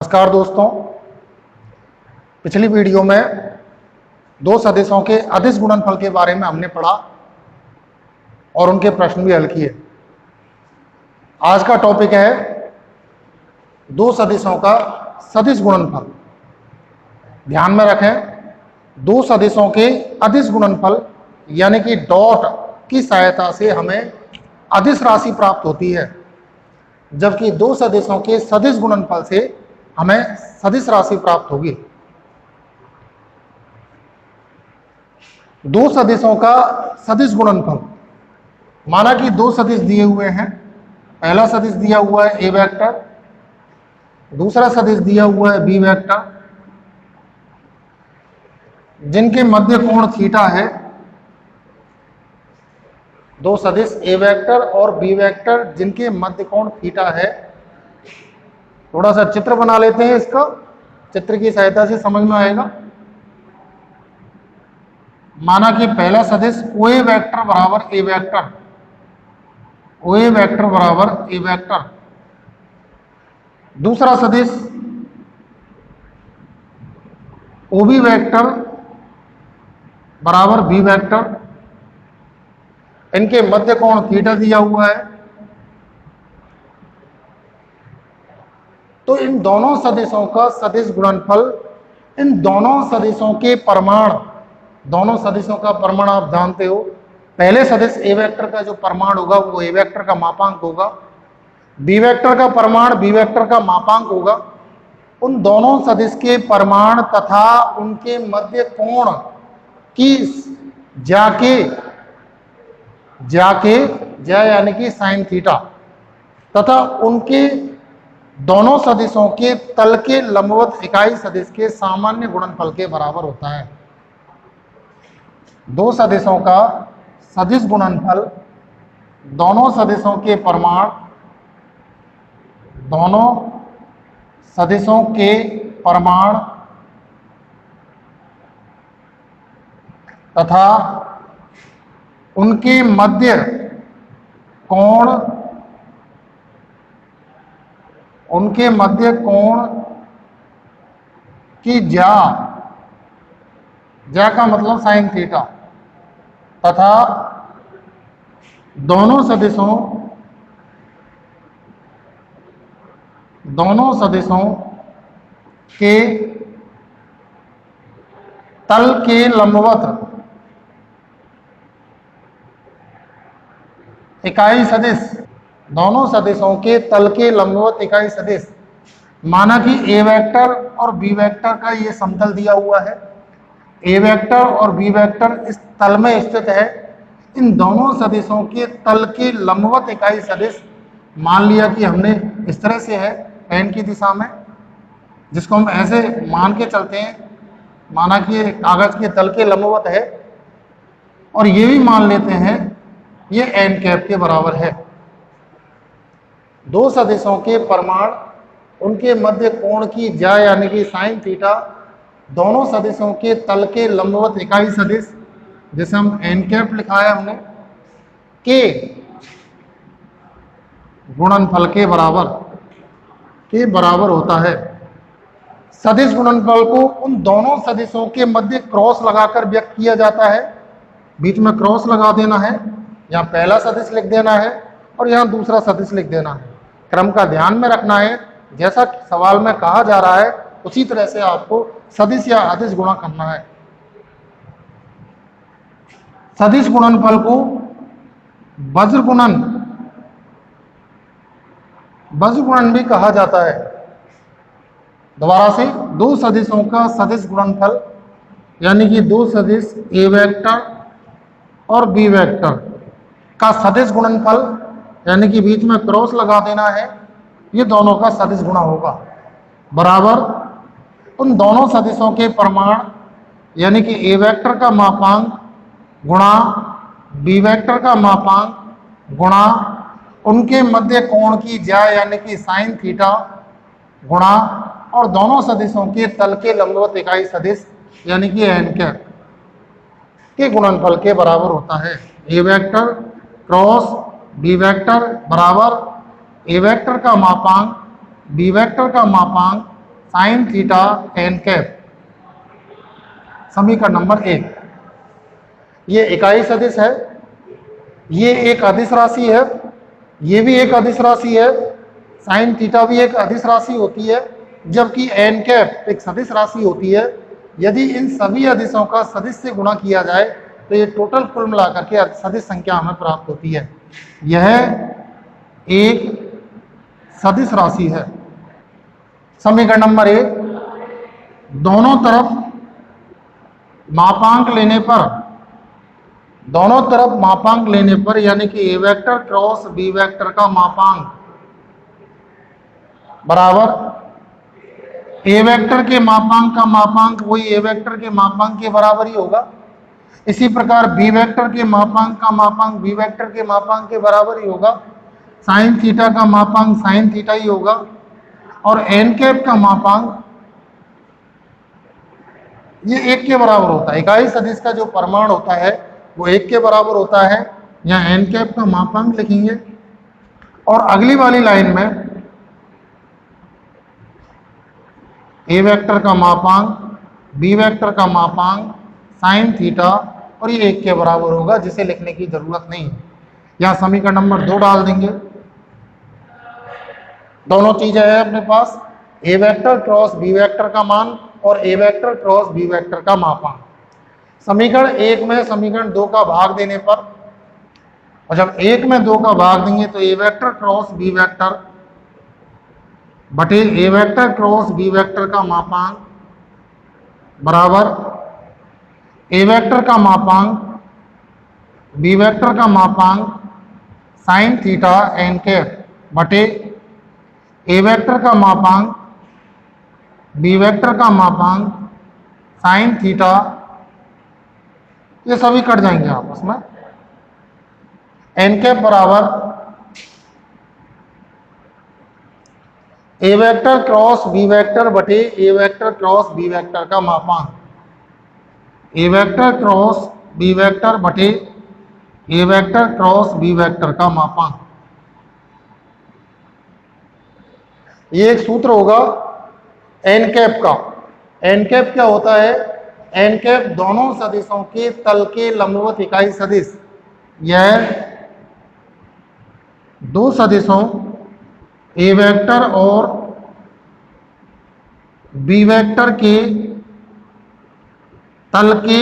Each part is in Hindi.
नमस्कार दोस्तों। पिछली वीडियो में दो सदिशों के अदिश गुणनफल के बारे में हमने पढ़ा और उनके प्रश्न भी हल किए। आज का टॉपिक है दो सदिशों का सदिश गुणनफल। ध्यान में रखें, दो सदिशों के अदिश गुणनफल यानी कि डॉट की सहायता से हमें अदिश राशि प्राप्त होती है, जबकि दो सदिशों के सदिश गुणनफल से हमें सदिश राशि प्राप्त होगी। दो सदिशों का सदिश गुणनफल, माना कि दो सदिश दिए हुए हैं। पहला सदिश दिया हुआ है ए वेक्टर, दूसरा सदिश दिया हुआ है बी वेक्टर, जिनके मध्य कोण थीटा है। दो सदिश ए वेक्टर और बी वेक्टर जिनके मध्य कोण थीटा है। थोड़ा सा चित्र बना लेते हैं, इसका चित्र की सहायता से समझ में आएगा। माना कि पहला सदिश ओ ए वेक्टर बराबर A vector, O A vector बराबर ए वेक्टर। दूसरा सदिश ओ बी वेक्टर बराबर बी वेक्टर, इनके मध्य कोण थीटा दिया हुआ है। तो इन दोनों सदिशों का सदिश गुणनफल, इन दोनों सदिशों के परिमाण, दोनों सदिशों का परिमाण आप जानते हो। पहले सदिश ए वेक्टर का जो परिमाण होगा वो ए वेक्टर का मापांक होगा, बी वेक्टर का परिमाण बी वेक्टर का मापांक होगा। उन दोनों सदिश के परिमाण तथा उनके मध्य कोण की ज्या यानी कि साइन थीटा तथा उनके दोनों सदिशों के तल के लंबवत इकाई सदिश के सामान्य गुणनफल के बराबर होता है। दो सदिशों का सदिश गुणनफल दोनों सदिशों के परिमाण, दोनों सदिशों के परिमाण तथा उनके मध्य कोण, उनके मध्य कोण की ज्या का मतलब साइन थीटा तथा दोनों सदिशों के तल के लंबवत इकाई सदिश, दोनों सदिशों के तल के लंबवत इकाई सदिश। माना कि ए वेक्टर और बी वेक्टर का ये समतल दिया हुआ है, ए वेक्टर और बी वेक्टर इस तल में स्थित है। इन दोनों सदिशों के तल के लंबवत इकाई सदिश, मान लिया कि हमने इस तरह से है पेन की दिशा में, जिसको हम ऐसे मान के चलते हैं, माना कि कागज के तल के लंबवत है, और ये भी मान लेते हैं ये एन कैप के बराबर है। दो सदिशों के परिमाण, उनके मध्य कोण की ज्या यानी कि साइन थीटा, दोनों सदिशों के तल के लंबवत इकाई सदिश, जिसे हम एन कैप लिखा है हमने, के गुणनफल के बराबर होता है। सदिश गुणनफल को उन दोनों सदिशों के मध्य क्रॉस लगाकर व्यक्त किया जाता है। बीच में क्रॉस लगा देना है, यहाँ पहला सदिश लिख देना है और यहाँ दूसरा सदिश लिख देना है। क्रम का ध्यान में रखना है, जैसा सवाल में कहा जा रहा है उसी तरह से आपको सदिश या अदिश गुणा करना है। सदिश गुणनफल को वज्र गुणन भी कहा जाता है। दोबारा से, दो सदिशों का सदिश गुणनफल यानी कि दो सदिश ए वेक्टर और बी वेक्टर का सदिश गुणनफल, यानी कि बीच में क्रॉस लगा देना है, ये दोनों का सदिश गुणा होगा, बराबर उन दोनों सदिशों के परिमाण यानी कि ए वेक्टर का मापांक गुणा बी वेक्टर का मापांक गुणा उनके मध्य कोण की ज्या यानी कि साइन थीटा गुणा और दोनों सदिशों के तल के लंबवत इकाई सदिश यानी कि एन कैप के गुणनफल के बराबर होता है। A vector cross B vector बराबर ए वेक्टर का मापांक बी वेक्टर का मापांक साइन थीटा एन कैप। समीकरण नंबर 1, ये इकाई सदिश है, ये एक अदिश राशि है, ये भी एक अदिश राशि है, साइन थीटा भी एक अदिश राशि होती है, जबकि एन कैप एक सदिश राशि होती है। यदि इन सभी अदिशों का सदिश से गुणा किया जाए तो ये टोटल कुल मिलाकर के सदिश संख्या हमें प्राप्त होती है। यह एक सदिश राशि है। समीकरण नंबर 1, दोनों तरफ मापांक लेने पर यानी कि A vector cross B vector का मापांक बराबर ए वेक्टर के मापांक का मापांक वही ए वेक्टर के मापांक के बराबर ही होगा। इसी प्रकार बी वेक्टर के मापांक का मापांक बी वेक्टर के मापांक के बराबर ही होगा। साइन थीटा का मापांक साइन थीटा ही होगा। और एन कैप का मापांक ये 1 के बराबर होता है। इकाई सदिश का जो परिमाण होता है वो 1 के बराबर होता है। यहाँ एन कैप का मापांक लिखेंगे और अगली वाली लाइन में ए वेक्टर का मापांक बी वेक्टर का मापांक साइन थीटा और ये 1 के बराबर होगा, जिसे लिखने की जरूरत नहीं है। यहाँ समीकरण नंबर 2 डाल देंगे। दोनों चीजें हैं अपने पास, ए वेक्टर क्रॉस बी वेक्टर का मान और ए वेक्टर क्रॉस बी वेक्टर का मापांक। समीकरण 1 में समीकरण 2 का भाग देने पर, और जब 1 में 2 का भाग देंगे तो ए वेक्टर क्रॉस बी वेक्टर बटे ए वेक्टर क्रॉस बी वेक्टर का मापांक बराबर ए वेक्टर का मापांक बी वेक्टर का मापांक साइन थीटा एन कैप बटे ए वेक्टर का मापांक बी वेक्टर का मापांक साइन थीटा। ये सभी कट जाएंगे आपस में। एन कैप बराबर A vector cross B vector बटे ए वेक्टर क्रॉस बी वेक्टर का मापांक, ए वेक्टर क्रॉस बी वेक्टर बटे ए वेक्टर क्रॉस बी वेक्टर का मापांक। ये एक सूत्र होगा एन कैप का। एन कैप क्या होता है? एन कैप दोनों सदिशों के तल के लंबवत इकाई सदिश। यह दो सदिशों ए वेक्टर और बी वेक्टर के तल के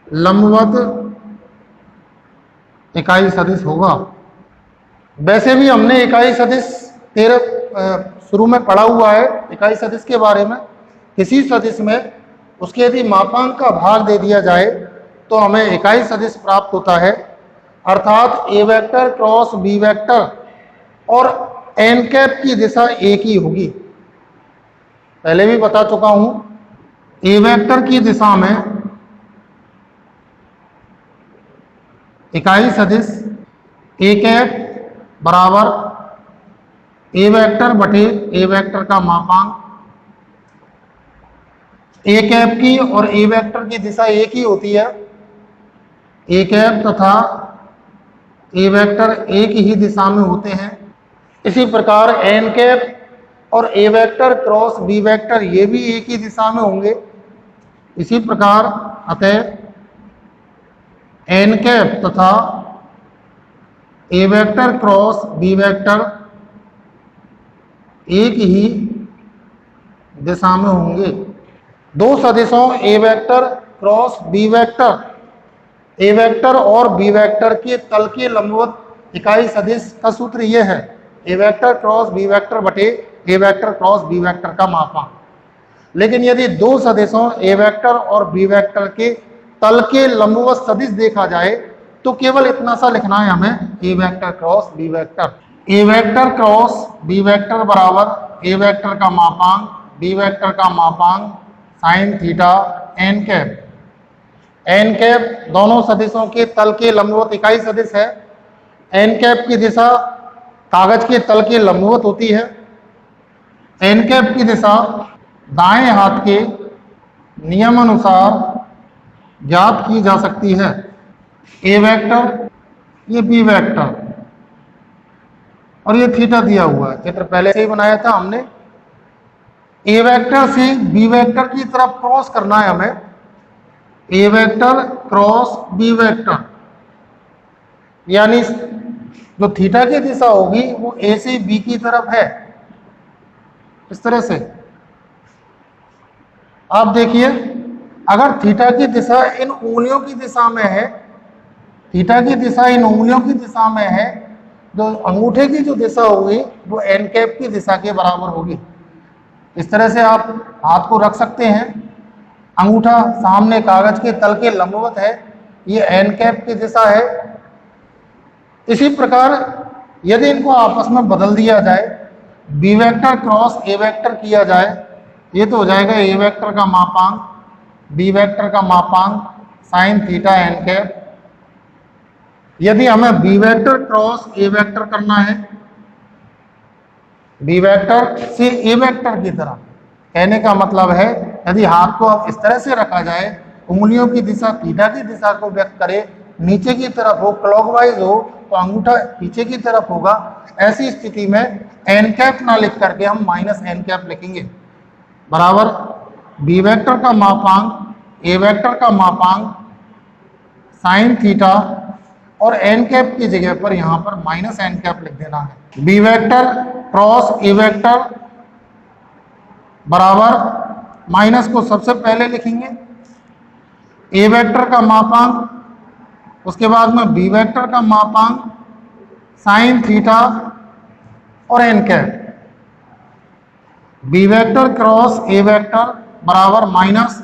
लंबवत इकाई सदिश होगा। वैसे भी हमने इकाई सदिश शुरू में पढ़ा हुआ है इकाई सदिश के बारे में। किसी सदिश में उसके यदि मापांक का भाग दे दिया जाए तो हमें इकाई सदिश प्राप्त होता है, अर्थात ए वेक्टर क्रॉस बी वेक्टर और एन कैप की दिशा एक ही होगी। पहले भी बता चुका हूं, ए वेक्टर की दिशा में इकाई सदिश ए कैप बराबर ए वेक्टर बटे ए वेक्टर का मापांक। ए कैप की और ए वेक्टर की दिशा एक ही होती है। ए कैप तथा ए वेक्टर एक ही दिशा में होते हैं। इसी प्रकार एन कैप और ए वेक्टर क्रॉस बी वेक्टर ये भी एक ही दिशा में होंगे। इसी प्रकार अतः एन कैप तथा ए वेक्टर क्रॉस बी वेक्टर एक ही दिशा में होंगे। दो सदिशों A vector cross B vector, A vector और बी वेक्टर के तल के लंबवत इकाई सदिश का सूत्र यह है, A vector cross B vector बटे ए वेक्टर क्रॉस बी वेक्टर का मापांक। लेकिन यदि दो सदिशों ए वेक्टर और बी वेक्टर के तल के लंबवत सदिश देखा जाए तो केवल इतना सा लिखना है हमें, A vector cross B vector. A vector cross B vector बराबर ए वेक्टर का मापांक बी वेक्टर का मापांक sine theta N cap. N cap दोनों सदिशों के तल के लंबवत इकाई सदिश है। एन कैप की दिशा कागज के तल के लंबवत होती है। एन कैप की दिशा दाएं हाथ के नियमानुसार ज्ञात की जा सकती है। ए वेक्टर, ये बी वेक्टर और ये थीटा दिया हुआ है। चित्र पहले से ही बनाया था हमने। ए वेक्टर से बी वेक्टर की तरफ क्रॉस करना है हमें, A vector cross B vector, यानी जो थीटा की दिशा होगी वो ए से बी की तरफ है। इस तरह से आप देखिए, अगर थीटा की दिशा इन उंगलियों की दिशा में है, थीटा की दिशा इन उंगलियों की दिशा में है, जो अंगूठे की जो दिशा होगी वो एन कैप की दिशा के बराबर होगी। इस तरह से आप हाथ को रख सकते हैं, अंगूठा सामने कागज के तल के लंबवत है, ये एन कैप की दिशा है। इसी प्रकार यदि इनको आपस में बदल दिया जाए, B vector cross A vector किया जाए, ये तो हो जाएगा ए वेक्टर का मापांक बी वेक्टर का मापांक साइन थीटा एन कैप। यदि हमें B vector cross A vector करना है, बी वेक्टर से ए वेक्टर की तरह, कहने का मतलब है यदि हाथ को अब इस तरह से रखा जाए, उंगलियों की दिशा थीटा की दिशा को व्यक्त करे, नीचे की तरफ हो, क्लॉकवाइज हो, तो अंगूठा पीछे की तरफ होगा। ऐसी स्थिति में एन कैप ना लिख करके हम माइनस एन कैप लिखेंगे, बराबर बी वेक्टर का मापांक ए वेक्टर का मापांक साइन थीटा, और एन कैप की जगह पर यहां पर माइनस एन कैप लिख देना है। B vector cross A vector बराबर, माइनस को सबसे पहले लिखेंगे, ए वेक्टर का मापांक, उसके बाद में बी वेक्टर का मापांक साइन थीटा और n cap. B vector cross A vector बराबर माइनस,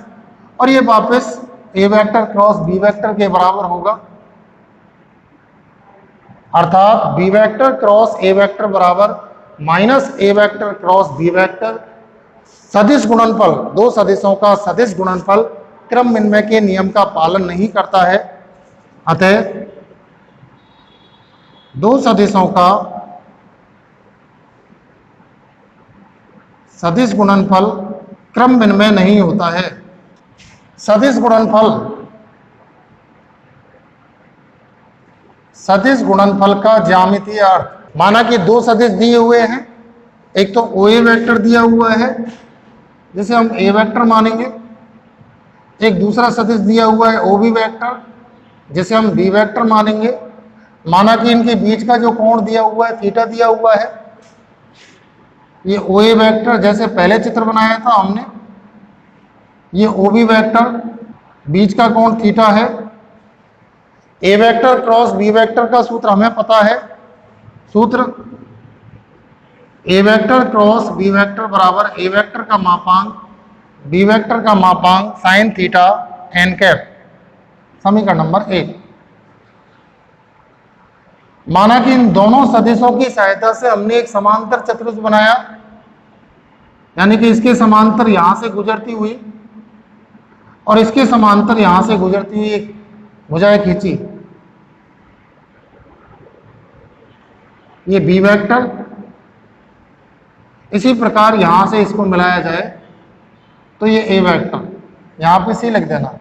और ये वापस A vector cross B vector के बराबर होगा, अर्थात B vector cross A vector बराबर minus A vector cross B vector. सदिश गुणनफल, दो सदिशों का सदिश गुणनफल क्रम विनिमय के नियम का पालन नहीं करता है, अतः दो सदिशों का सदिश गुणनफल क्रम विनिमय नहीं होता है। सदिश गुणनफल, सदिश गुणनफल का ज्यामितीय अर्थ, माना कि दो सदिश दिए हुए हैं, एक तो ओ ए वेक्टर दिया हुआ है जिसे हम ए वेक्टर मानेंगे, एक दूसरा सदिश दिया हुआ है ओ बी वेक्टर जिसे हम बी वेक्टर मानेंगे। माना कि इनके बीच का जो कोण दिया हुआ है थीटा दिया हुआ है, ये ओ ए वेक्टर जैसे पहले चित्र बनाया था हमने, ये ओ बी वेक्टर, बीच का कोण थीटा है। A vector cross B vector का सूत्र हमें पता है, सूत्र ए वेक्टर क्रॉस बी वेक्टर बराबर ए वेक्टर का मापांक बी वेक्टर का मापांक साइन थीटा एन कैप। समीकरण नंबर 1। माना कि इन दोनों सदिशों की सहायता से हमने एक समांतर चतुर्भुज बनाया, यानी कि इसके समांतर यहां से गुजरती हुई और इसके समांतर यहां से गुजरती हुई एक भुजाएं खींची, ये बी वेक्टर। इसी प्रकार यहां से इसको मिलाया जाए तो ये ए वेक्टर, यहां पे सी लिख देना।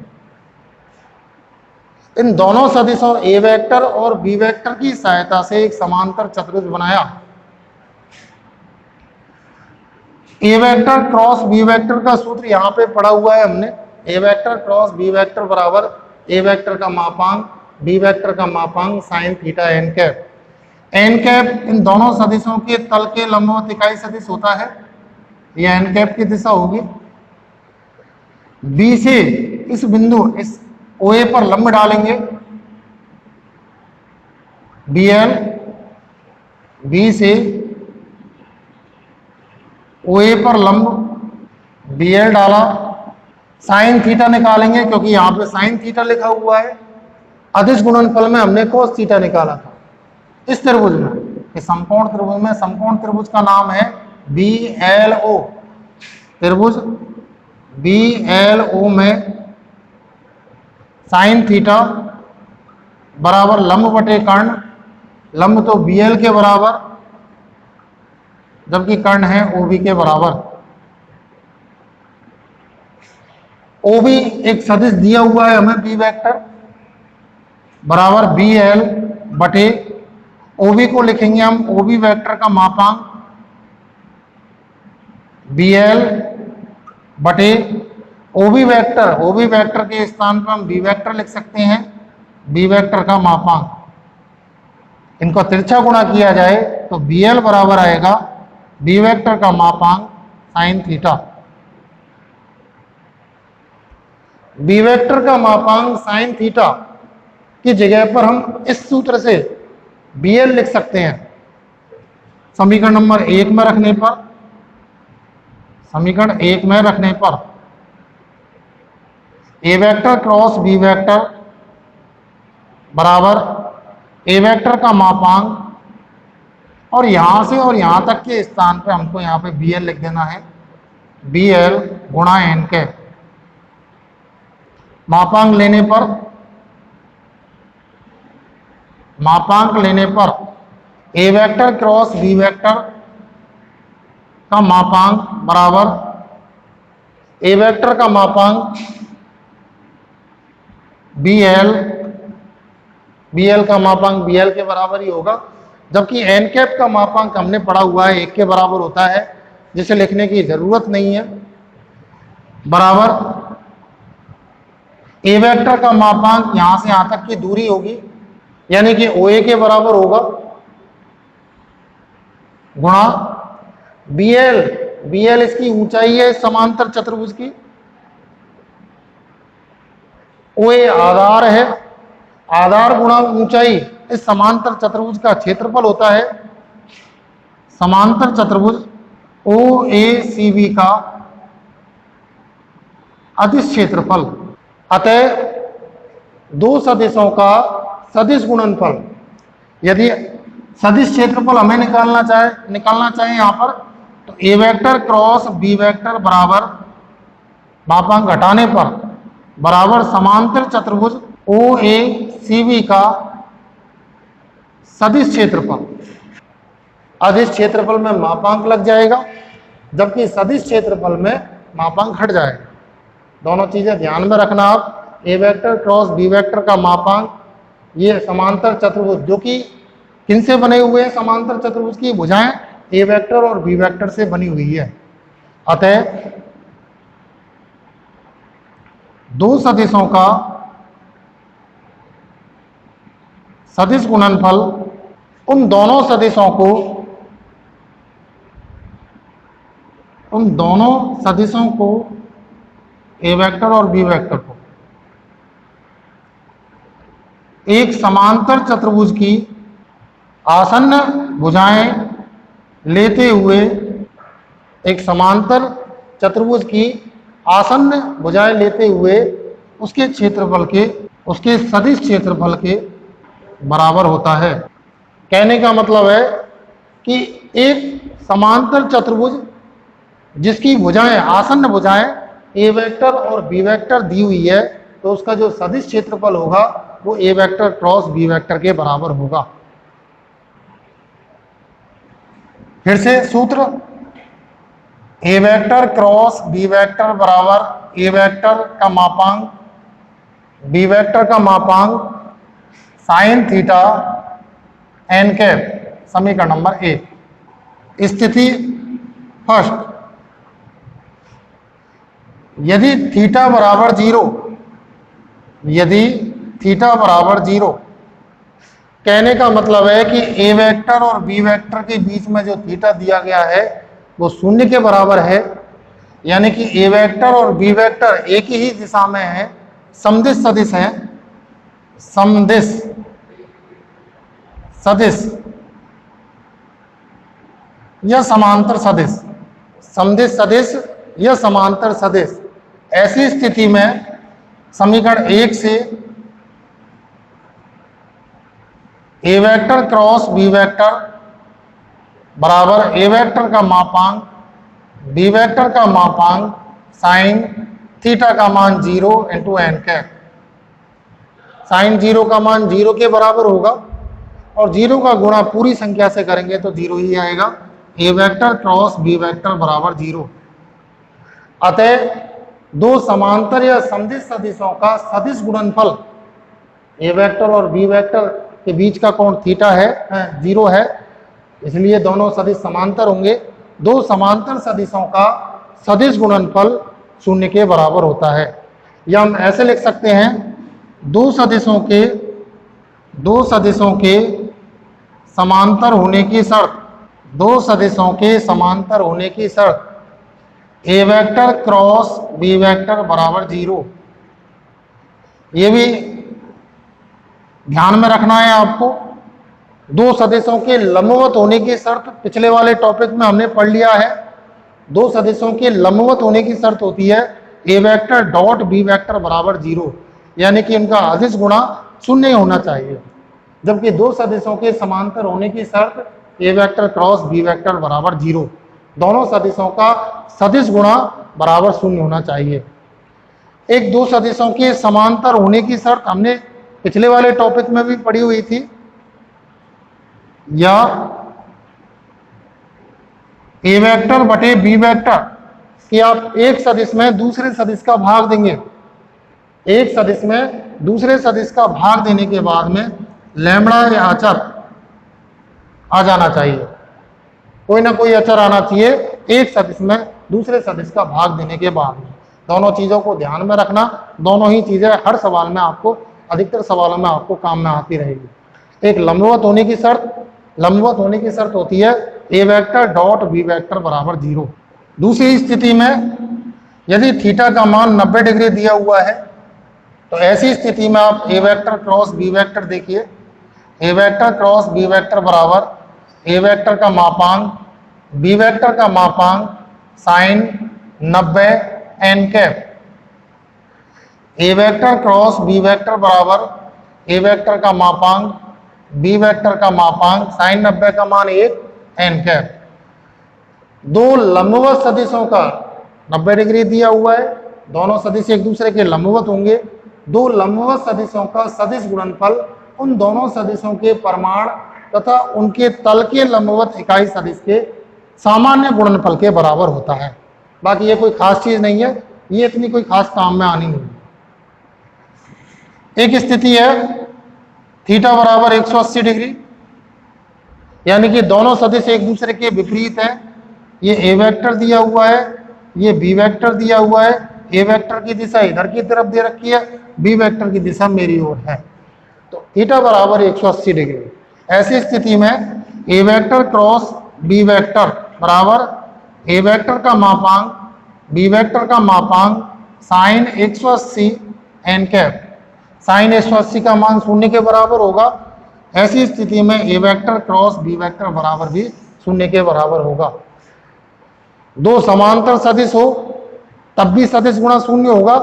इन दोनों सदिशों ए वेक्टर और बी वेक्टर की सहायता से एक समांतर चतुर्भुज बनाया। A vector cross B vector का सूत्र यहां पे पढ़ा हुआ है हमने, A vector cross B vector बराबर ए वेक्टर का मापांक बी वेक्टर का मापांक sine theta N cap. N cap इन दोनों सदिशों के तल के लंबवत इकाई सदिश होता है, यह एन कैप की दिशा होगी। बी से इस बिंदु इस ओ ए पर लंब डालेंगे, बी एल, बी से ओ ए पर लंब बी एल डाला, साइन थीटा निकालेंगे क्योंकि यहां पे साइन थीटा लिखा हुआ है। अदिश गुणनफल में हमने कोस थीटा निकाला था। इस त्रिभुज में, इस समकोण त्रिभुज में, समकोण त्रिभुज का नाम है बी एल ओ। त्रिभुज बी एल ओ में साइन थीटा बराबर लंब बटे कर्ण, लंब तो बी एल के बराबर जबकि कर्ण है ओ बी के बराबर। ओ बी एक सदिश दिया हुआ है हमें बी वेक्टर बराबर बी एल बटे ओ बी को लिखेंगे हम ओ बी वेक्टर का मापांक बी एल बटे ओ बी वेक्टर के स्थान पर हम बी वेक्टर लिख सकते हैं, बी वेक्टर का मापांक, इनको तिरछा गुणा किया जाए तो बी एल बराबर आएगा बी वेक्टर का मापांक साइन थीटा। बी वेक्टर का मापांक साइन थीटा की जगह पर हम इस सूत्र से बी एल लिख सकते हैं। समीकरण नंबर 1 में रखने पर, समीकरण 1 में रखने पर ए वेक्टर क्रॉस बी वेक्टर बराबर ए वेक्टर का मापांक, और यहां से और यहां तक के स्थान पे हमको यहां पे बी एल लिख देना है, बी एल गुणा एन के। मापांक लेने पर ए वेक्टर क्रॉस बी वेक्टर का मापांक बराबर ए वेक्टर का मापांक बी एल का मापांक बी एल के बराबर ही होगा, जबकि एन कैप का मापांक हमने पढ़ा हुआ है 1 के बराबर होता है, जिसे लिखने की जरूरत नहीं है। बराबर ए वेक्टर का मापांक यहां से यहां तक की दूरी होगी, यानी कि ओ ए के बराबर होगा, गुणा बी एल इसकी ऊंचाई है समांतर चतुर्भुज की, ओ ए आधार है, आधार गुणा ऊंचाई इस समांतर चतुर्भुज का क्षेत्रफल होता है। समांतर चतुर्भुज ओ ए सी बी का अदिश क्षेत्रफल। अतः दो सदिशों का सदिश गुणनफल, यदि सदिश क्षेत्रफल हमें निकालना चाहे यहां पर, तो ए वेक्टर क्रॉस बी वेक्टर बराबर मापांक घटाने पर बराबर समांतर चतुर्भुज ओ ए सी बी का सदिश क्षेत्रफल। अदिश क्षेत्रफल में मापांक लग जाएगा, जबकि सदिश क्षेत्रफल में मापांक हट जाएगा। दोनों चीजें ध्यान में रखना आप। ए वेक्टर क्रॉस बी वेक्टर का मापांक, ये समांतर चतुर्भुज जो कि किनसे बने हुए हैं, समांतर चतुर्भुज की भुजाएं ए वेक्टर और बी वेक्टर से बनी हुई है। अतः दो सदिशों का सदिश गुणनफल उन दोनों सदिशों को ए वेक्टर और बी वेक्टर को एक समांतर चतुर्भुज की आसन्न भुजाएं लेते हुए, एक समांतर चतुर्भुज की आसन्न भुजाएं लेते हुए उसके क्षेत्रफल के, उसके सदिश क्षेत्रफल के बराबर होता है। कहने का मतलब है कि एक समांतर चतुर्भुज जिसकी भुजाएं, आसन्न भुजाएं ए वेक्टर और बी वेक्टर दी हुई है, तो उसका जो सदिश क्षेत्रफल होगा वो ए वेक्टर क्रॉस बी वेक्टर के बराबर होगा। फिर से सूत्र, ए वेक्टर क्रॉस बी वेक्टर बराबर ए वेक्टर का मापांक बी वेक्टर का मापांक साइन थीटा एन कैप। समीकरण नंबर 1। स्थिति फर्स्ट, यदि थीटा बराबर 0, यदि थीटा बराबर 0, कहने का मतलब है कि ए वेक्टर और बी वेक्टर के बीच में जो थीटा दिया गया है वो 0 के बराबर है, यानी कि ए वेक्टर और बी वेक्टर एक ही दिशा में है, समदिश सदिश है, समदिश सदिश या समांतर सदिश, समदिश सदिश या समांतर सदिश। ऐसी स्थिति में समीकरण 1 से ए वेक्टर क्रॉस बी वेक्टर बराबर ए वेक्टर का मापांक बी वेक्टर का मापांक साइन थीटा का मान 0 इंटू एन कैप। साइन 0 का मान 0 के बराबर होगा, और 0 का गुणा पूरी संख्या से करेंगे तो 0 ही आएगा। ए वेक्टर क्रॉस बी वेक्टर बराबर 0। अतः दो समांतर या समदिश सदिशों का सदिश गुणनफल, ए वेक्टर और बी वेक्टर के बीच का कोण थीटा है 0 है, इसलिए दोनों सदिश समांतर होंगे। दो समांतर सदिशों का सदिश गुणनफल शून्य के बराबर होता है। या हम ऐसे लिख सकते हैं, दो सदिशों के समांतर होने की शर्त, दो सदिशों के समांतर होने की शर्त ए वेक्टर क्रॉस बी वेक्टर बराबर 0। ये भी ध्यान में रखना है आपको। दो सदिशों के लंबवत होने की शर्त पिछले वाले टॉपिक में हमने पढ़ लिया है। दो सदिशों के लंबवत होने की शर्त होती है A vector dot B vector बराबर 0, यानी कि इनका अदिश गुणा शून्य होना चाहिए। जबकि दो सदिशों के समांतर होने की शर्त ए वेक्टर क्रॉस बी वेक्टर बराबर 0, दोनों सदिशों का सदिश गुणा बराबर शून्य होना चाहिए। एक दो सदिशों के समांतर होने की शर्त हमने पिछले वाले टॉपिक में भी पढ़ी हुई थी। या ए वेक्टर बटे बी वेक्टर कि आप एक सदिश में दूसरे सदिश का भाग देंगे, एक सदिश में दूसरे सदिश का भाग देने के बाद में लैम्बडा या अचर आ जाना चाहिए, कोई ना कोई अचर आना चाहिए एक सदिश में दूसरे सदिश का भाग देने के बाद में। दोनों चीजों को ध्यान में रखना, दोनों ही चीजें हर सवाल में आपको, अधिकतर सवालों में आपको काम में आती रहेगी। एक लंबवत होने की शर्त होती है A vector dot B vector बराबर 0। दूसरी स्थिति में यदि थीटा का मान 90 डिग्री दिया हुआ है तो ऐसी स्थिति में आप ए वेक्टर क्रॉस बी वेक्टर देखिए, ए वेक्टर क्रॉस बी वेक्टर बराबर ए वेक्टर का मापांक बी वेक्टर का मापांक साइन 90 एन कैप। ए वेक्टर क्रॉस बी वेक्टर बराबर ए वेक्टर का मापांक बी वेक्टर का मापांक साइन 90 का मान 1 एन कैप। दो लंबवत सदिशों का 90 डिग्री दिया हुआ है, दोनों सदिश एक दूसरे के लंबवत होंगे। दो लंबवत सदिशों का सदिश गुणनफल उन दोनों सदिशों के परिमाण तथा उनके तल के लंबवत इकाई सदिश के सामान्य गुणनफल के बराबर होता है। बाकी ये कोई खास चीज नहीं है, ये इतनी कोई खास काम में आनी नहीं। एक स्थिति है थीटा बराबर 180 डिग्री, यानी कि दोनों सदिश एक दूसरे के विपरीत हैं। ये ए वेक्टर दिया हुआ है, ये बी वेक्टर दिया हुआ है। ए वेक्टर की दिशा इधर की तरफ दे रखी है, बी वेक्टर की दिशा मेरी ओर है, तो थीटा बराबर 180 डिग्री। ऐसी स्थिति में A vector cross B vector बराबर ए वेक्टर का मापांक बी वेक्टर का मापांक साइन 180 एन कैप। साइन 180 का मान शून्य के बराबर होगा। ऐसी स्थिति में A vector cross B vector बराबर भी शून्य के बराबर होगा। दो समांतर सदिश हो तब भी सदिश गुणा शून्य होगा,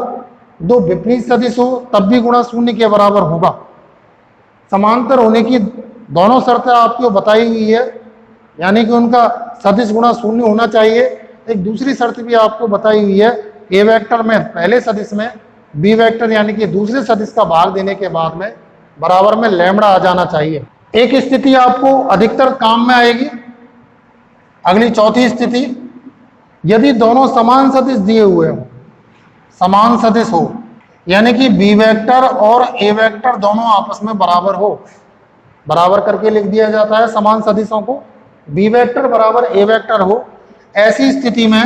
दो विपरीत सदिश हो तब भी गुणा शून्य के बराबर होगा। समांतर होने की दोनों शर्तें आपको बताई हुई है, यानी कि उनका सदिश गुणा शून्य होना चाहिए। एक दूसरी शर्त भी आपको बताई हुई है, ए वेक्टर में पहले सदिश में बी वेक्टर यानी कि दूसरे सदिश का भाग देने के बाद में बराबर में लैम्बडा आ जाना चाहिए। एक स्थिति आपको अधिकतर काम में आएगी। अगली चौथी स्थिति, यदि दोनों समान सदिश दिए हुए हो, समान सदिश हो यानी कि बी वेक्टर और ए वेक्टर दोनों आपस में बराबर हो, बराबर करके लिख दिया जाता है समान सदिशों को, बी वेक्टर बराबर ए वेक्टर हो। ऐसी स्थिति में,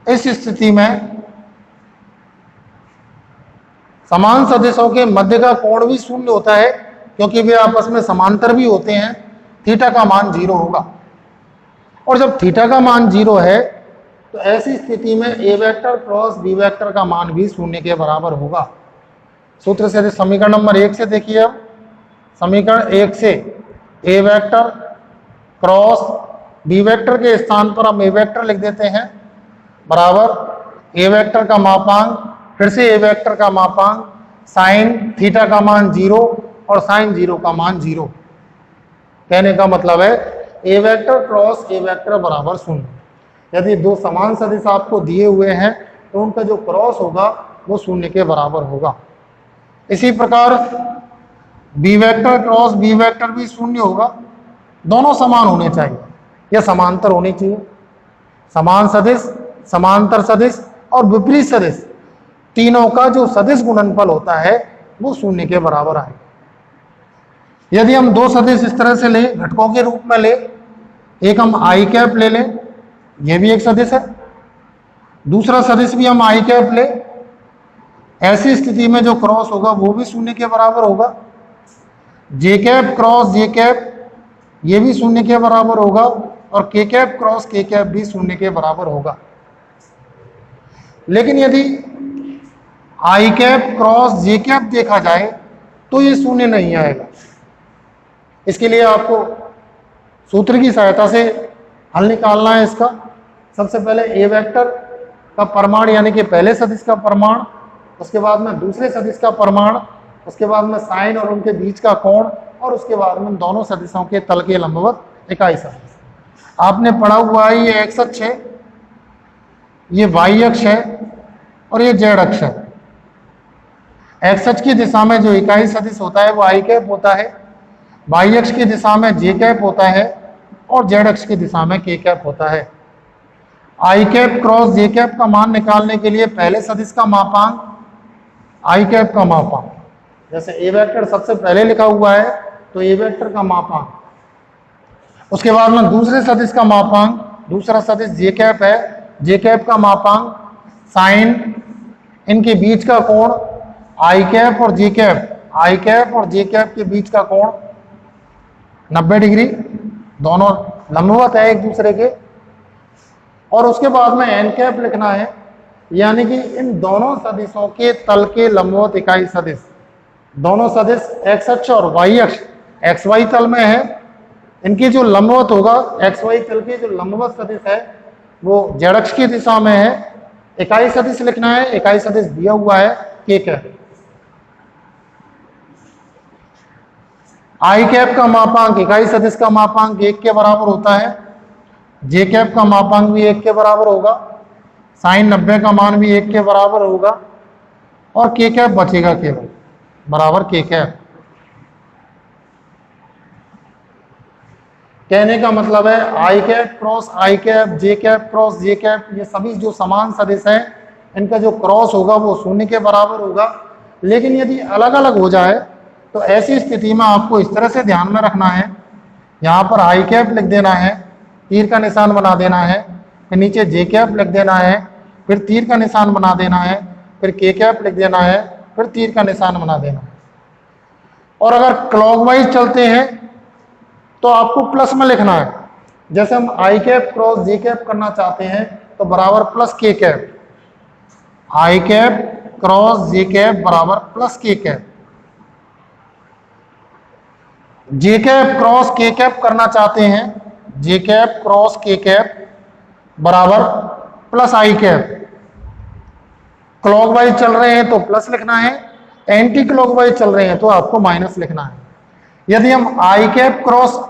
इस स्थिति में समान सदिशों के मध्य का कोण भी शून्य होता है, क्योंकि वे आपस में समांतर भी होते हैं। थीटा का मान 0 होगा, और जब थीटा का मान 0 है तो ऐसी स्थिति में A vector cross B vector का मान भी शून्य के बराबर होगा। सूत्र से समीकरण नंबर 1 से देखिए, अब समीकरण 1 से ए वेक्टर क्रॉस बी वेक्टर के स्थान पर हम ए वेक्टर लिख देते हैं बराबर ए वेक्टर का मापांक, फिर से ए वेक्टर का मापांक साइन थीटा का मान 0 और साइन 0 का मान 0। कहने का मतलब है A vector cross A vector बराबर 0। यदि दो समान सदिश आपको दिए हुए हैं तो उनका जो क्रॉस होगा वो 0 के बराबर होगा। इसी प्रकार B vector cross B vector भी 0 होगा। दोनों समान होने चाहिए या समांतर होनी चाहिए। समान सदिश, समांतर सदिश और विपरीत सदिश, तीनों का जो सदिश गुणनफल होता है वो 0 के बराबर आए। यदि हम दो सदिश इस तरह से ले, घटकों के रूप में ले, एक हम आई कैप ले लें, यह भी एक सदिश है, दूसरा सदिश भी हम आई कैप ले, ऐसी स्थिति में जो क्रॉस होगा वो भी शून्य के बराबर होगा। जे कैप क्रॉस जे कैप ये भी शून्य के बराबर होगा, और के कैप क्रॉस के कैप भी शून्य के बराबर होगा। लेकिन यदि आई कैप क्रॉस जे कैप देखा जाए तो ये शून्य नहीं आएगा। इसके लिए आपको सूत्र की सहायता से हल निकालना है इसका। सबसे पहले ए वेक्टर का परिमाण यानी कि पहले सदिश का परिमाण, उसके बाद में दूसरे सदिश का परिमाण, उसके बाद में साइन और उनके बीच का कोण, और उसके बाद में दोनों सदिशों के तल के लंबवत इकाई सदिश। आपने पढ़ा हुआ है ये एक्स अक्ष है, ये वाई अक्ष है और ये जेड अक्ष है। एक्स अक्ष की दिशा में जो इकाई सदिश होता है वो आई कैप होता है, वाई अक्ष की दिशा में जे कैप होता है और जेड अक्ष की दिशा में के कैप होता है। आई कैप क्रॉस जे कैप का मान निकालने के लिए पहले सदिश का मापांक, आई कैप का मापांक, जैसे ए वेक्टर सबसे पहले लिखा हुआ है तो ए वेक्टर का मापांक, उसके बाद में दूसरे सदिश का मापांक, दूसरा सदिश जे कैप है, जे कैप का मापांक, साइन, इनके बीच का कोण, आई कैप और जे कैप, आई कैप और जे कैप के बीच का कोण 90 डिग्री, दोनों लंबवत है एक दूसरे के। और उसके बाद में एन कैप लिखना है, यानी कि इन दोनों सदिशों के तल के लंबवत इकाई सदिश। दोनों सदिश एक्स अक्ष और वाई अक्ष एक्स वाई तल में है, इनकी जो लंबवत होगा एक्स वाई तल की जो लंबवत सदिश है वो जेड अक्ष की दिशा में है। इकाई सदिश लिखना है, इकाई सदिश दिया हुआ है के कैप। आई कैप का मापांक इकाई सदिश का मापांक 1 के बराबर होता है, जे कैप का मापांक भी 1 के बराबर होगा, साइन 90 का मान भी 1 के बराबर होगा, और के कैप बचेगा केवल बराबर के कैप। कहने का मतलब है आई कैप क्रॉस आई कैप, जे कैप क्रॉस जे कैप, ये सभी जो समान सदिश हैं इनका जो क्रॉस होगा वो शून्य के बराबर होगा। लेकिन यदि अलग अलग हो जाए तो ऐसी स्थिति में आपको इस तरह से ध्यान में रखना है, यहाँ पर आई कैप लिख देना है, तीर का निशान बना देना है, फिर नीचे जे कैप लिख देना है, फिर तीर का निशान बना देना है, फिर के कैप लिख देना है, फिर तीर का निशान बना देना है। और अगर क्लॉकवाइज चलते हैं तो आपको प्लस में लिखना है। जैसे हम आई कैप क्रॉस जे कैप करना चाहते हैं तो बराबर प्लस के कैप, आई कैप क्रॉस जे कैप बराबर प्लस के कैप। जे कैप क्रॉस के कैप करना चाहते हैं, जे कैप क्रॉस के कैप बराबर प्लस आई कैप। क्लॉकवाइज चल रहे हैं तो प्लस लिखना है, एंटी क्लॉकवाइज चल रहे हैं तो आपको माइनस लिखना है। यदि हम आई कैप क्रॉस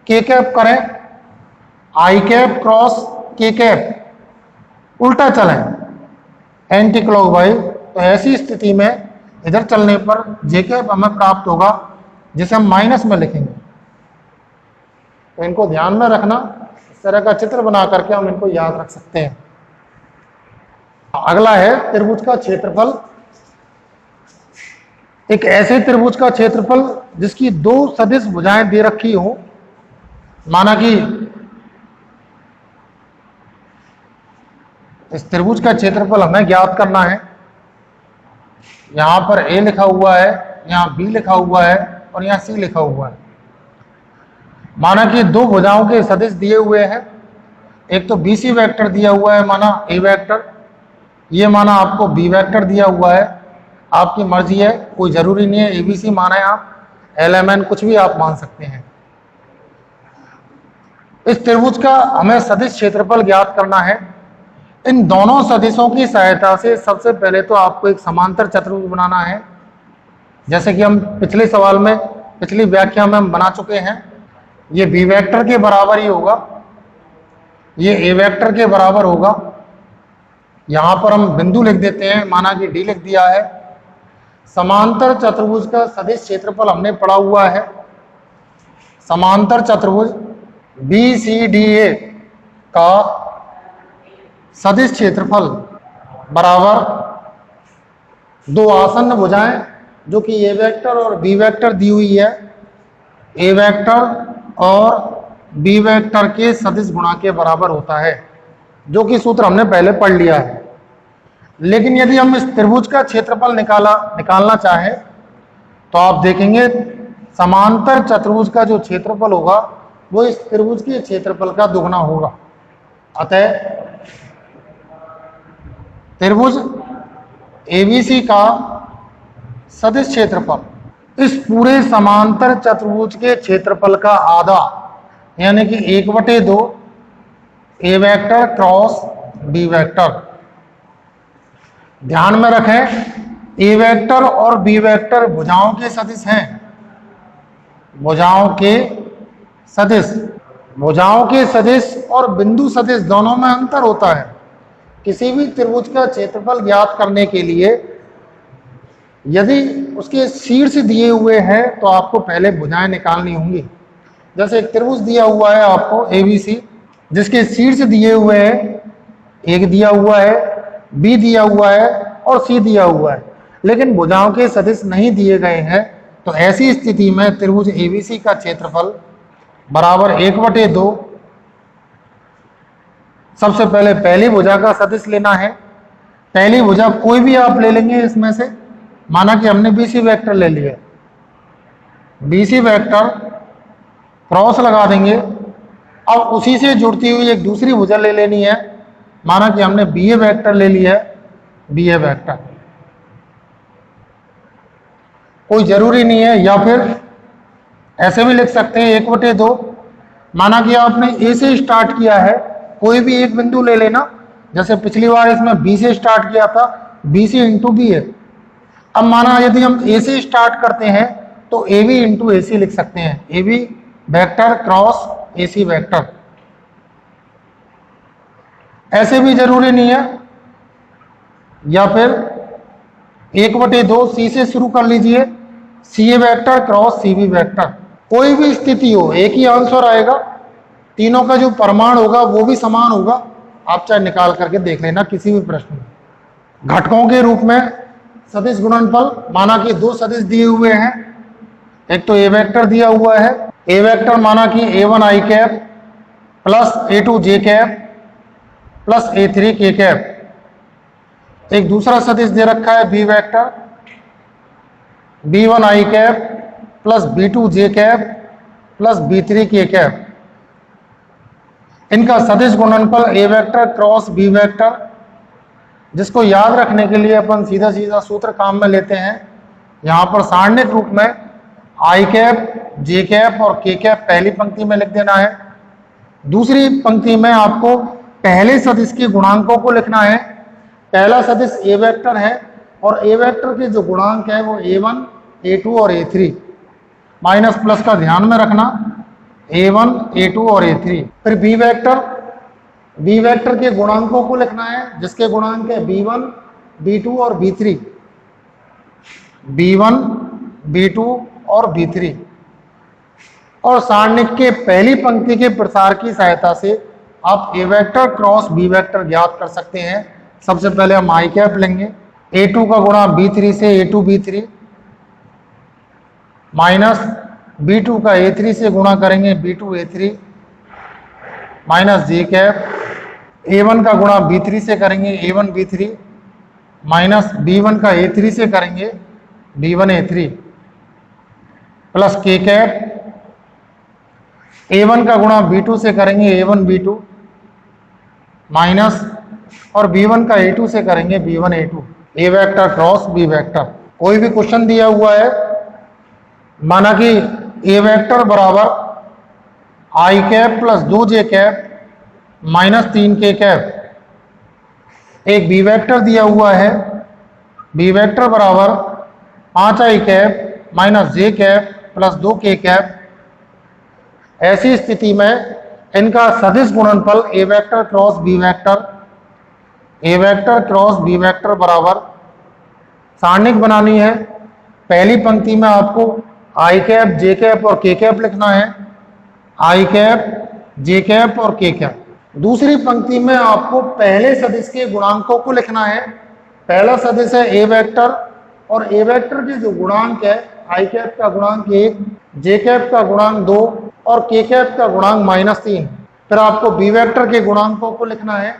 के कैप करें, आई कैप क्रॉस के कैप उल्टा चलें एंटी क्लॉकवाइज, तो ऐसी स्थिति में इधर चलने पर जे कैप हमें प्राप्त होगा जिसे हम माइनस में लिखेंगे। तो इनको ध्यान में रखना, इस तरह का चित्र बना करके हम इनको याद रख सकते हैं। अगला है त्रिभुज का क्षेत्रफल। एक ऐसे त्रिभुज का क्षेत्रफल जिसकी दो सदिश भुजाएं दे रखी हो, माना कि इस त्रिभुज का क्षेत्रफल हमें ज्ञात करना है। यहां पर ए लिखा हुआ है, यहां बी लिखा हुआ है और यहां सी लिखा हुआ है। माना कि दो भुजाओं के सदिश दिए हुए हैं, एक तो बी सी वैक्टर दिया हुआ है माना ए वैक्टर, ये माना आपको बी वैक्टर दिया हुआ है। आपकी मर्जी है, कोई जरूरी नहीं है एबीसी माना है, आप LMN कुछ भी आप मान सकते हैं। इस त्रिभुज का हमें सदिश क्षेत्रफल ज्ञात करना है। इन दोनों सदिशों की सहायता से सबसे पहले तो आपको एक समांतर चतुर्भुज बनाना है, जैसे कि हम पिछले सवाल में, पिछली व्याख्या में हम बना चुके हैं। ये बी वेक्टर के बराबर ही होगा, ये ए वेक्टर के बराबर होगा। यहां पर हम बिंदु लिख देते हैं, माना कि डी लिख दिया है। समांतर चतुर्भुज का सदिश क्षेत्रफल हमने पढ़ा हुआ है। समांतर चतुर्भुज BCDA का सदिश क्षेत्रफल बराबर दो आसन्न भुजाएं जो कि ए वेक्टर और बी वेक्टर दी हुई है, ए वेक्टर और बी वेक्टर के सदिश गुणा के बराबर होता है, जो कि सूत्र हमने पहले पढ़ लिया है। लेकिन यदि हम इस त्रिभुज का क्षेत्रफल निकालना चाहें तो आप देखेंगे समांतर चतुर्भुज का जो क्षेत्रफल होगा वो इस त्रिभुज के क्षेत्रफल का दुगना होगा। अतः त्रिभुज एबीसी का सदिश क्षेत्रफल इस पूरे समांतर चतुर्भुज के क्षेत्रफल का आधा यानी कि 1/2 ए वेक्टर क्रॉस बी वेक्टर। ध्यान में रखें ए वेक्टर और बी वेक्टर भुजाओं के सदिश हैं। भुजाओं के सदिश और बिंदु सदिश दोनों में अंतर होता है। किसी भी त्रिभुज का क्षेत्रफल ज्ञात करने के लिए यदि उसके शीर्ष दिए हुए हैं तो आपको पहले भुजाएं निकालनी होंगी। जैसे एक त्रिभुज दिया हुआ है आपको एबीसी, जिसके शीर्ष दिए हुए हैं, एक दिया हुआ है, बी दिया हुआ है और सी दिया हुआ है, लेकिन भुजाओं के सदिश नहीं दिए गए हैं। तो ऐसी स्थिति में त्रिभुज एबीसी का क्षेत्रफल बराबर 1/2। सबसे पहले पहली भुजा का सदिश लेना है। पहली भुजा कोई भी आप ले लेंगे इसमें से, माना कि हमने बीसी वेक्टर ले लिया, बीसी वेक्टर क्रॉस लगा देंगे। अब उसी से जुड़ती हुई एक दूसरी भुजा ले लेनी है, माना कि हमने बीए वेक्टर ले लिया है, बीए वेक्टर। कोई जरूरी नहीं है, या फिर ऐसे भी लिख सकते हैं 1/2। माना कि आपने ए से स्टार्ट किया है, कोई भी एक बिंदु ले लेना। जैसे पिछली बार इसमें बी से स्टार्ट किया था, बी सी इंटू बी है। अब माना यदि हम ए से स्टार्ट करते हैं तो ए बी इंटू ए सी लिख सकते हैं, A B vector cross A C vector. ऐसे भी जरूरी नहीं है, या फिर 1/2 सी से शुरू कर लीजिए, C A vector cross C B vector. कोई भी स्थिति हो एक ही आंसर आएगा, तीनों का जो परिमाण होगा वो भी समान होगा। आप चाहे निकाल करके देख लेना किसी भी प्रश्न में। घटकों के रूप में सदिश गुणनफल, माना कि 2 सदिश दिए हुए हैं। एक तो ए वेक्टर दिया हुआ है, ए वेक्टर माना कि A1 i cap plus A2 j cap plus A3 k cap. एक दूसरा सदिश दे रखा है B vector, B1 i cap plus B2 j cap plus B3 k cap. इनका सदिश गुणनफल A vector cross B vector, जिसको याद रखने के लिए अपन सीधा सीधा सूत्र काम में लेते हैं। यहाँ पर सारणिक रूप में आई कैप, जे कैप और के कैप पहली पंक्ति में लिख देना है। दूसरी पंक्ति में आपको पहले सदिश के गुणांकों को लिखना है। पहला सदिश ए वेक्टर है और ए वेक्टर के जो गुणांक है वो A1, A2 और A3। माइनस प्लस का ध्यान में रखना, A1, A2 और A3। फिर बी वेक्टर के गुणांकों को लिखना है, जिसके गुणांक है B1, B2 और B3, B1, B2 और B3। और सारणिक के पहली पंक्ति के प्रसार की सहायता से आप ए वेक्टर क्रॉस बी वेक्टर ज्ञात कर सकते हैं। सबसे पहले हम आई कैप लेंगे, A2 का गुणा B3 से A2 B3 माइनस B2 का A3 से गुणा करेंगे B2 A3 माइनस जे कैप। A1 का गुणा B3 से करेंगे A1 B3 माइनस B1 का A3 से करेंगे B1 A3 plus K cap. A1 का गुणा B2 से करेंगे A1 B2 माइनस और B1 का A2 से करेंगे B1 A2। ए वेक्टर क्रॉस बी वेक्टर। कोई भी क्वेश्चन दिया हुआ है, माना कि ए वेक्टर बराबर आई कैप प्लस 2 जे कैप माइनस 3 के कैप। एक बी वेक्टर दिया हुआ है, बी वेक्टर बराबर 5 आई कैप माइनस जे कैप प्लस 2 के कैप। ऐसी स्थिति में इनका सदिश गुणनफल A vector cross B vector, A vector cross B vector बराबर, सारणिक बनानी है। पहली पंक्ति में आपको आई कैप, जे कैप और के कैप लिखना है, आई कैप, जे कैप और के कैप। दूसरी पंक्ति में आपको पहले सदिश के गुणांकों को लिखना है। पहला सदिश है ए वेक्टर और ए वेक्टर के जो गुणांक है, आई कैप का गुणांक 1, जे कैप का गुणांक 2 और के कैप का गुणांक -3। फिर आपको बी वेक्टर के गुणांकों को लिखना है।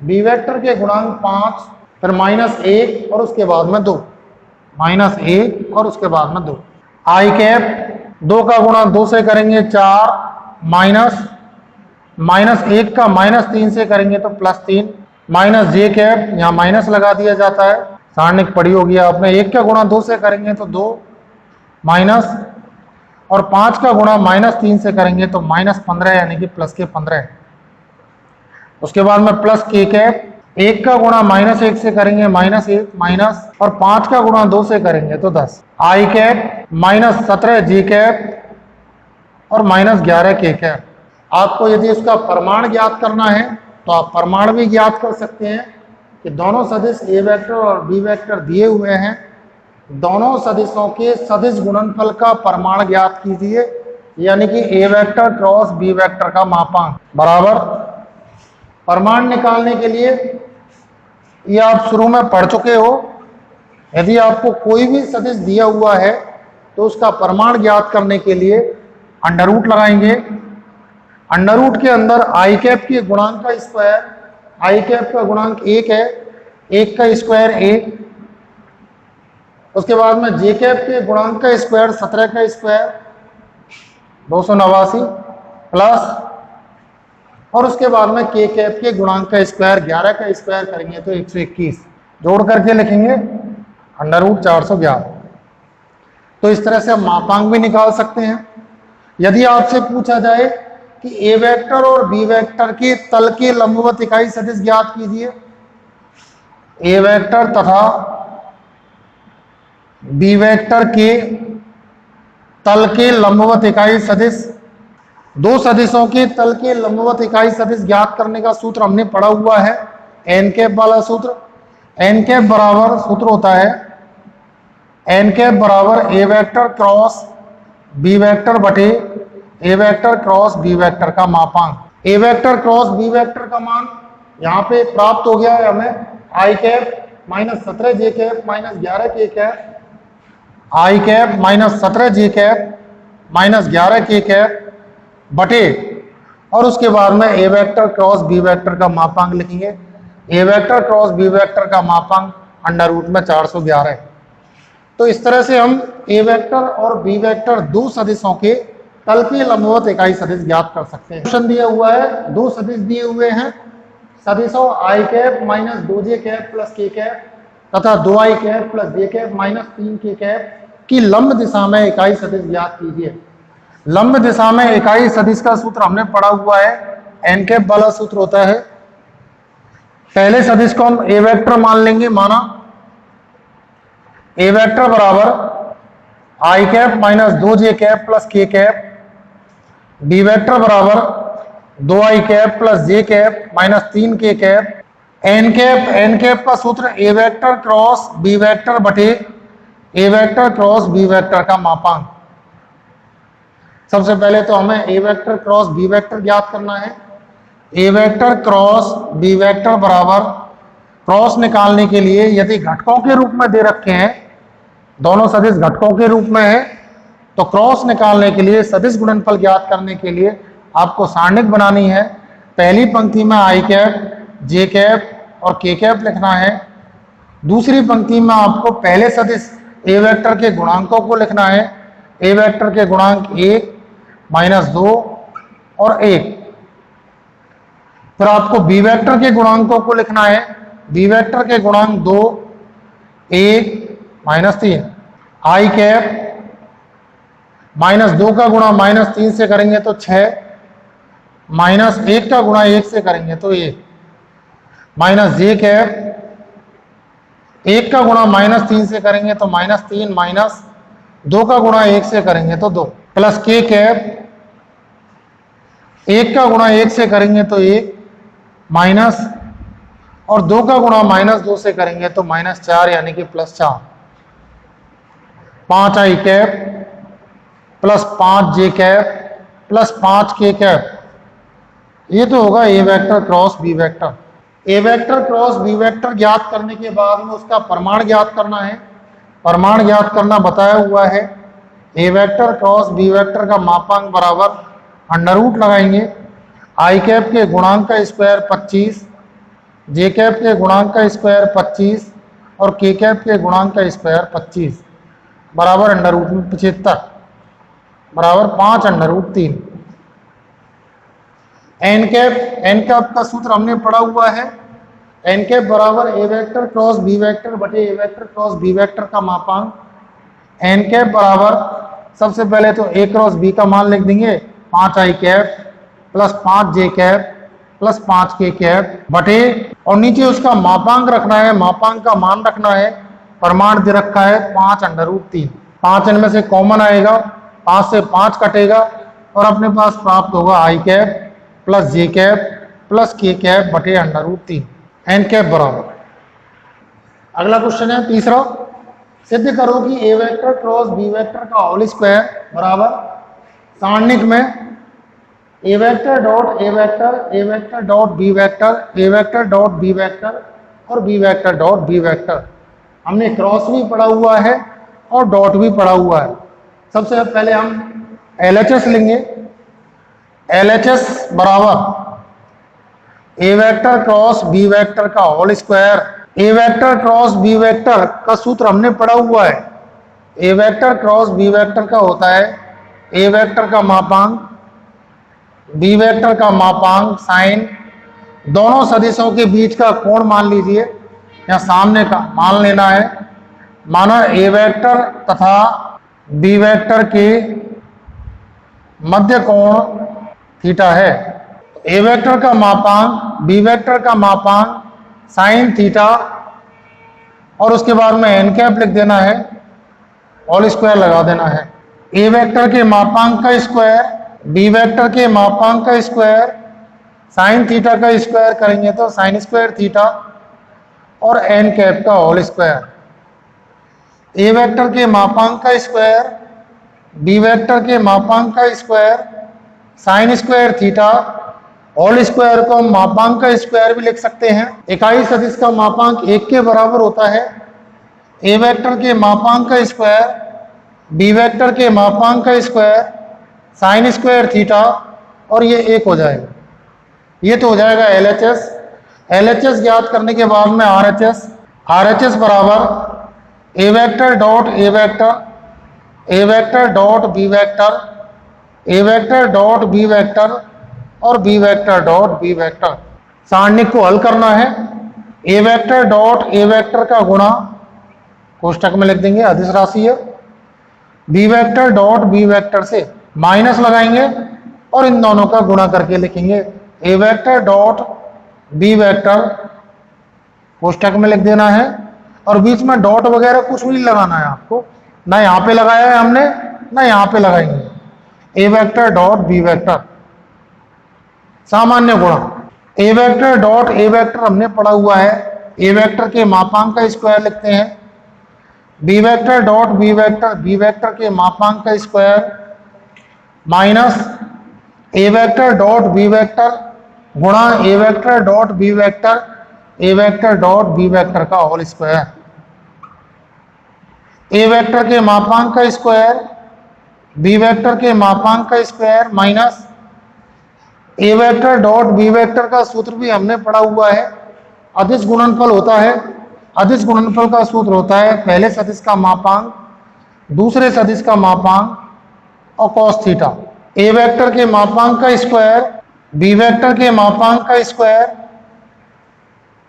बी वेक्टर के गुणांक 5, फिर -1 और उसके बाद में 2, -1 और उसके बाद में 2। आई कैप 2 का गुणा 2 से करेंगे 4, -1 का -3 से करेंगे तो +3, माइनस जे कैप, यहाँ माइनस लगा दिया जाता है, सारणिक पढ़ी होगी आपने। 1 का गुणा 2 से करेंगे तो 2 माइनस, और 5 का गुणा -3 से करेंगे तो -15 यानी कि प्लस के 15। उसके बाद में प्लस के कैप, 1 का गुणा -1 से करेंगे -1 माइनस, और 5 का गुणा 2 से करेंगे तो 10। आई कैप -17 जी कैप और -11 के कैप। आपको यदि उसका परिमाण ज्ञात करना है तो आप परिमाण भी ज्ञात कर सकते हैं कि दोनों सदिश ए वेक्टर और बी वेक्टर दिए हुए हैं, दोनों सदिशों के सदिश गुणनफल का परिमाण ज्ञात कीजिए, यानी कि A vector cross B vector का मापांक बराबर। परिमाण निकालने के लिए ये आप शुरू में पढ़ चुके हो, यदि आपको कोई भी सदिश दिया हुआ है तो उसका परिमाण ज्ञात करने के लिए अंडर रूट लगाएंगे। अंडर रूट के अंदर आई कैप के गुणांक का स्क्वायर, आई कैप का गुणांक 1 है, 1 का स्क्वायर 1। उसके बाद में जे कैप के गुणांक का स्क्वायर 17 का स्क्वायर 289 प्लस, और उसके बाद में के कैप के गुणांक का स्क्वायर 11 का स्क्वायर करेंगे तो 121, जोड़ करके लिखेंगे अंडर रूट 411। तो इस तरह से हम मापांक भी निकाल सकते हैं। यदि आपसे पूछा जाए कि ए वेक्टर और बी वेक्टर के तल के लंबवत इकाई सदिश ज्ञात कीजिए, ए वेक्टर तथा बी वेक्टर के तल के लंबवत इकाई सदिश, दो सदिशों के तल के लंबवत इकाई सदिश ज्ञात करने का सूत्र हमने पढ़ा हुआ है, एन कैप वाला सूत्र। एन कैप बराबर सूत्र होता है एन कैप बराबर A vector cross B vector बटे ए वेक्टर क्रॉस बी वेक्टर का मापांक। ए वेक्टर क्रॉस बी वेक्टर का मान यहाँ पे प्राप्त हो गया है हमें, आई कैप -17 जे कैप -11 के कैप, आई कैप -17 जे कैप -11 के कैप बटे, और उसके बाद में A vector cross B vector का मापांक लिखेंगे। A vector cross B vector का मापांक अंडर रूट में 411 है। तो इस तरह से हम ए वेक्टर और बी वेक्टर दो सदिशों के तल के लंबवत इकाई सदिश ज्ञात कर सकते हैं। क्वेश्चन दिया हुआ है, दो सदिश दिए हुए हैं, सदिशों आई cap -2j cap plus K cap तथा 2i cap plus J cap -3 के कैप की लंब दिशा में इकाई सदिश ज्ञात कीजिए। लंब दिशा में इकाई सदिश का सूत्र हमने पढ़ा हुआ है, एन कैप वाला सूत्र होता है। पहले सदिश को हम ए वेक्टर मान लेंगे, माना ए वेक्टर बराबर आई cap -2j cap plus K cap, B vector बराबर 2i cap plus J cap -3 के कैप। एन कैप का सूत्र ए वेक्टर क्रॉस बी वेक्टर बटे ए वेक्टर क्रॉस बी वेक्टर का मापांक। सबसे पहले तो हमें A vector cross B vector ज्ञात करना है। A vector cross B vector बराबर, क्रॉस निकालने के लिए यदि घटकों के रूप में दे रखे हैं, दोनों सदिश घटकों के रूप में है, तो क्रॉस निकालने के लिए, सदिश गुणनफल ज्ञात करने के लिए आपको सारणिक बनानी है। पहली पंक्ति में आई कैप, जे कैप और के कैप लिखना है। दूसरी पंक्ति में आपको पहले सदिश ए वेक्टर के गुणांकों को लिखना है। ए वेक्टर के गुणांक 1, -2 और 1। फिर आपको बी वेक्टर के गुणांकों को लिखना है। बी वेक्टर के गुणांक 2, 1, -3। आई कैप -2 का गुणा -3 से करेंगे तो 6, -1 का गुणा 1 से करेंगे तो 1, माइनस जे कैप 1 का गुणा -3 से करेंगे तो -3, माइनस 2 का गुणा 1 से करेंगे तो 2, प्लस के कैप 1 का गुणा 1 से करेंगे तो 1, माइनस, और 2 का गुणा -2 से करेंगे तो -4 यानी कि +4। 5 आई कैप प्लस 5 जे कैप प्लस 5 के कैप, ये तो होगा ए vector cross B vector. A vector cross B vector ज्ञात करने के बाद में उसका परिमाण ज्ञात करना है। परिमाण ज्ञात करना बताया हुआ है, A vector cross B vector का मापांक बराबर अंडर रूट लगाएंगे। आई कैप के गुणांक का स्क्वायर 25 जे कैप के गुणांक का स्क्वायर 25 और के कैप के गुणांक का स्क्वायर 25 बराबर अंडर रूट में 75 बराबर 5 अंडर रूट 3। एन कैप का सूत्र हमने पढ़ा हुआ है। एन कैप बराबर A vector cross B vector बटे ए वेक्टर क्रॉस बी वेक्टर का मापांक। एन कैप बराबर सबसे पहले तो ए क्रॉस बी का मान लिख देंगे 5 आई कैप प्लस 5 जे कैप प्लस 5 के कैप बटे, और नीचे उसका मापांक रखना है, मापांक का मान रखना है, प्रमाण दे रखा है 5 अंडर रूट 3। 5 इनमें से कॉमन आएगा, 5 से 5 कटेगा और अपने पास प्राप्त होगा I cap plus J cap plus K cap बटे अंडर रूट 3 एन कैप बराबर। अगला क्वेश्चन है तीसरा, सिद्ध करो कि A vector cross B vector का होल स्क्वायर बराबर सारणिक में A vector dot A vector dot B vector, A vector dot B vector और B vector dot B vector. हमने क्रॉस भी पढ़ा हुआ है और डॉट भी पढ़ा हुआ है। सबसे पहले हम LHS लेंगे। LHS बराबर A vector cross B vector का whole square. A vector cross B vector का सूत्र हमने पढ़ा हुआ है। A vector cross B vector का होता है ए वेक्टर का मापांक बी वेक्टर का मापांक साइन दोनों सदिशों के बीच का कोण मान लीजिए या सामने का मान लेना है। माना ए वेक्टर तथा बी वेक्टर के मध्य कोण थीटा है। ए वेक्टर का मापांक बी वेक्टर का मापांक साइन थीटा और उसके बाद में एन कैप लिख देना है, होल स्क्वायर लगा देना है। ए वेक्टर के मापांक का स्क्वायर बी वेक्टर के मापांक का स्क्वायर साइन थीटा का स्क्वायर करेंगे तो साइन स्क्वायर थीटा और एन कैप का होल स्क्वायर। ए वेक्टर के मापांक का स्क्वायर बी वेक्टर के मापांक का square sine square theta, whole square को हम मापांक का स्क्वायर भी लिख सकते हैं। इकाई सदिश का मापांक 1 के बराबर होता है। ए वेक्टर के मापांक का स्क्वायर बी वेक्टर के मापांक का स्क्वायर साइन स्क्वायर थीटा और ये 1 हो जाएगा। ये तो हो जाएगा LHS। LHS ज्ञात करने के बाद में RHS बराबर A vector dot A vector dot B vector, A vector dot B vector और B vector dot B vector. सारणिक को हल करना है। A vector dot A vector का गुणा कोष्टक में लिख देंगे, अदिश राशि है। B vector dot B vector से माइनस लगाएंगे और इन दोनों का गुणा करके लिखेंगे A vector dot B vector कोष्टक में लिख देना है और बीच में डॉट वगैरह कुछ भी नहीं लगाना है आपको, ना यहाँ पे लगाया है हमने ना यहाँ पे लगाएंगे। ए वेक्टर डॉट बी वेक्टर सामान्य गुणा। A vector dot A vector हमने पढ़ा हुआ है। ए वेक्टर के मापांक का स्क्वायर लिखते हैं। B vector dot B vector के मापांक का square minus A vector dot B vector गुणा A vector dot B vector dot B vector का होल स्क्वायर। ए वेक्टर के मापांक का स्क्वायर बी वेक्टर के मापांक का square minus A vector dot B vector का सूत्र भी हमने पढ़ा हुआ है। अदिश गुणनफल होता है। अदिश गुणनफल का सूत्र होता है पहले सदिश का मापांक दूसरे सदिश का मापांक और cos थीटा। ए वेक्टर के मापांक का स्क्वायर बी वेक्टर के मापांक का स्क्वायर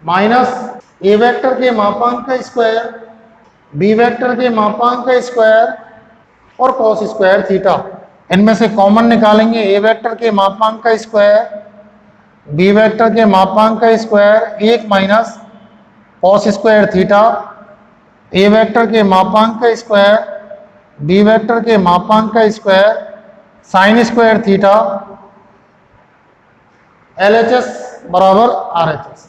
माइनस ए वेक्टर के मापांक का स्क्वायर बी वेक्टर के मापांक का स्क्वायर और cos स्क्वायर थीटा। इनमें से कॉमन निकालेंगे। ए वेक्टर के मापांक का स्क्वायर बी वेक्टर के मापांक का square 1 minus cos square theta. A vector के मापांक का स्क्वायर बी वेक्टर के मापांक का square sine square theta. LHS बराबर RHS।